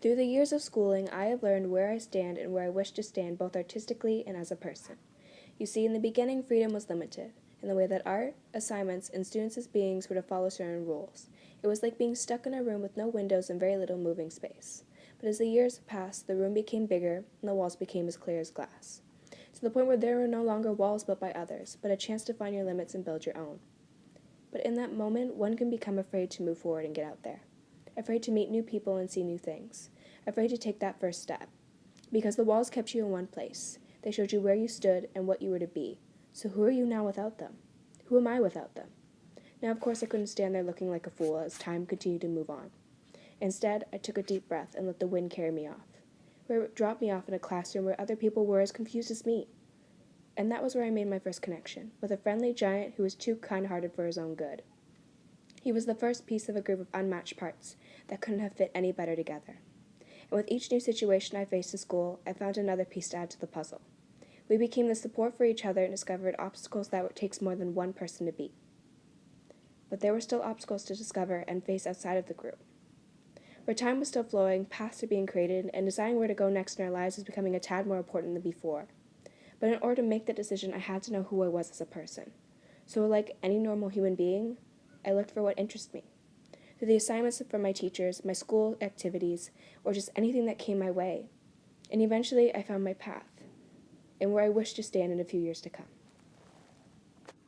Through the years of schooling, I have learned where I stand and where I wish to stand both artistically and as a person. You see, in the beginning, freedom was limited, in the way that art, assignments, and students as beings were to follow certain rules. It was like being stuck in a room with no windows and very little moving space. But as the years passed, the room became bigger, and the walls became as clear as glass. To the point where there were no longer walls built by others, but a chance to find your limits and build your own. But in that moment, one can become afraid to move forward and get out there. Afraid to meet new people and see new things. Afraid to take that first step. Because the walls kept you in one place. They showed you where you stood and what you were to be. So who are you now without them? Who am I without them? Now, of course, I couldn't stand there looking like a fool as time continued to move on. Instead, I took a deep breath and let the wind carry me off. Where it dropped me off in a classroom where other people were as confused as me. And that was where I made my first connection, with a friendly giant who was too kind-hearted for his own good. He was the first piece of a group of unmatched parts that couldn't have fit any better together. And with each new situation I faced in school, I found another piece to add to the puzzle. We became the support for each other and discovered obstacles that it takes more than one person to beat. But there were still obstacles to discover and face outside of the group. Where time was still flowing, paths were being created, and deciding where to go next in our lives was becoming a tad more important than before. But in order to make that decision, I had to know who I was as a person. So like any normal human being, I looked for what interested me. Through the assignments from my teachers, my school activities, or just anything that came my way. And eventually I found my path, and where I wish to stand in a few years to come.